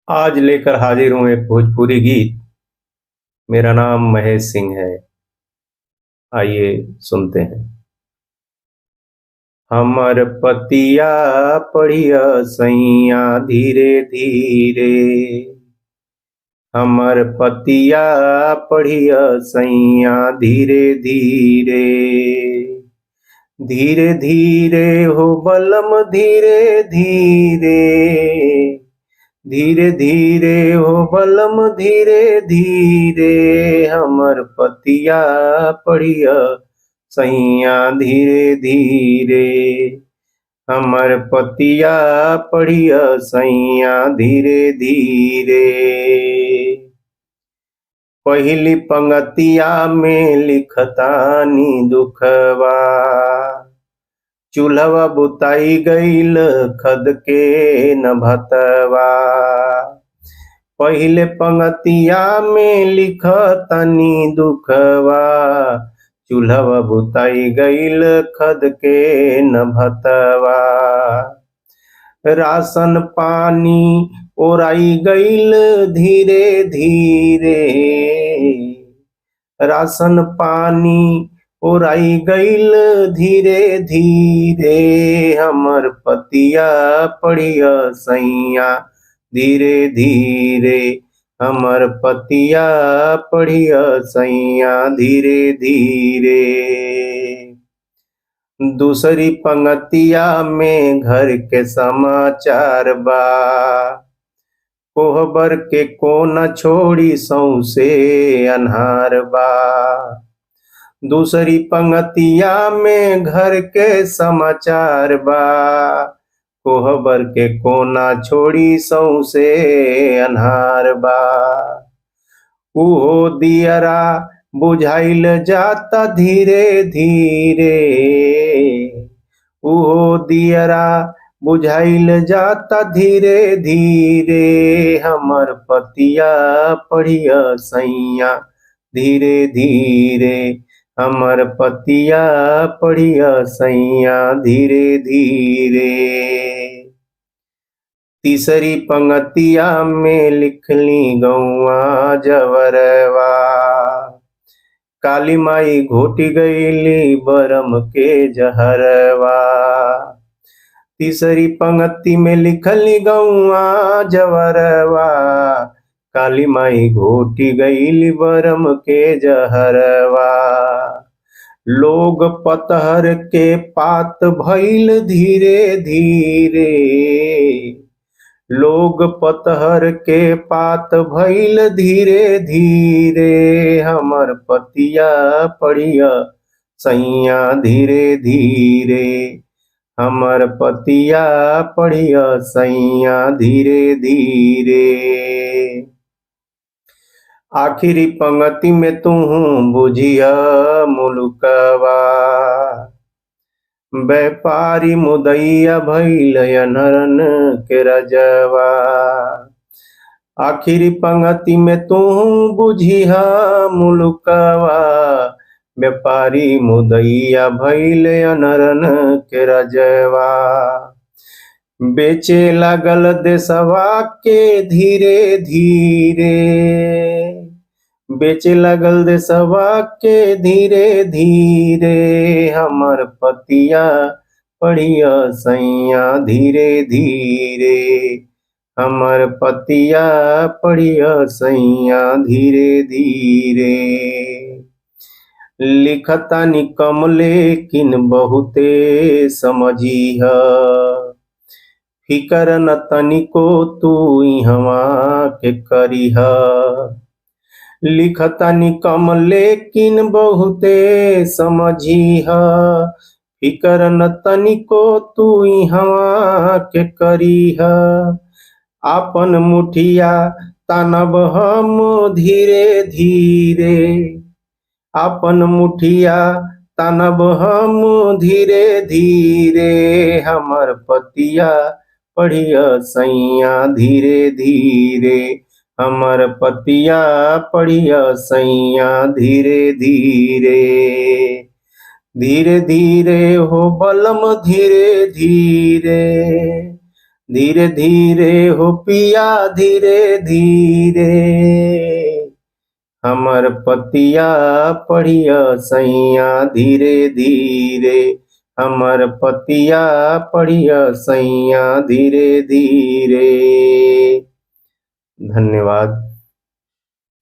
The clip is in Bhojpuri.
आज लेकर हाजिर हूँ एक भोजपुरी गीत। मेरा नाम महेश सिंह है। आइए सुनते हैं। हमर पतिया पढ़िया सैया धीरे धीरे। हमर पतिया पढ़िया सैया धीरे धीरे। धीरे धीरे हो बलम धीरे धीरे। धीरे धीरे हो बलम धीरे धीरे। हमर पतिया पढ़िया सैया धीरे धीरे। हमर पतिया पढ़िया सैया धीरे धीरे। पहिली पंगतिया में लिखतानी दुखवा। चूल्हवा बुताई गईल खद के न भतवा। पहिले पंगतिया में लिखतानी दुखवा। चूल्हवा बुताई गईल खद के न भतवा। राशन पानी ओराई गईल धीरे धीरे। राशन पानी ओराई गईल धीरे धीरे। हमर पतिया पढ़िया सैया धीरे धीरे। हमर पतिया पढ़िया सैया धीरे धीरे। दूसरी पंगतिया में घर के समाचार बा। कोहबर के कोना छोड़ी सौसे अन्हार बा। दूसरी पंगतिया में घर के समाचार बा। कोहबर के कोना छोड़ी सौसे अन्हार बा। उहो दियरा बुझाइल जाता धीरे धीरे। उहो दियरा बुझाइल जाता धीरे धीरे। हमर पतिया पढ़िया सैया धीरे धीरे। हमर पतिया पढ़िया सैया धीरे धीरे। तीसरी पंगतिया में लिखली गौआ जवरवा। काली माई घोटी गईली बरम के जहरवा। तीसरी पंगति में लिखली गौआ जवरवा। काली माई घोटी गईली बरम के जहरवा। लोग पतहर के पात भइल धीरे धीरे। लोग पतहर के पात भइल धीरे धीरे। हमर पतिया पढ़िया सैया धीरे धीरे। हमर पतिया पढ़िया सैया धीरे धीरे। आखिरी पंगति में तू बुझिया मुलुकवा। व्यापारी मुदैया भइल अनरन के रजवा। आखिरी पंगति में तू बुझिया मुलुकवा। व्यापारी मुदैया भइल अनरन के रजवा। बेचे लागल देशवा के धीरे धीरे। बेचे लगल देशवा के धीरे धीरे। हमर पतिया पढ़िया सैया धीरे धीरे। हमर पतिया पढ़िया सैया धीरे धीरे। लिखतानी कम लेकिन बहुते समझिह। फिकर न तनिको तू इहवा के करिह। लिखतानी कम लेकिन बहुते समझिह। फिकर न तनिको तू इहवा के करिह। आपन मुठिया तानब हम धीरे धीरे। आपन मुठिया तानब हम धीरे धीरे। हमर पतिया पढ़िया सैया धीरे धीरे। हमर पतिया पढ़िया सैया धीरे धीरे। धीरे धीरे हो बलम धीरे धीरे। धीरे धीरे हो पिया धीरे धीरे, हमर पतिया पढ़िया सैया धीरे धीरे, हमर पतिया पढ़िया सैया धीरे धीरे। धन्यवाद।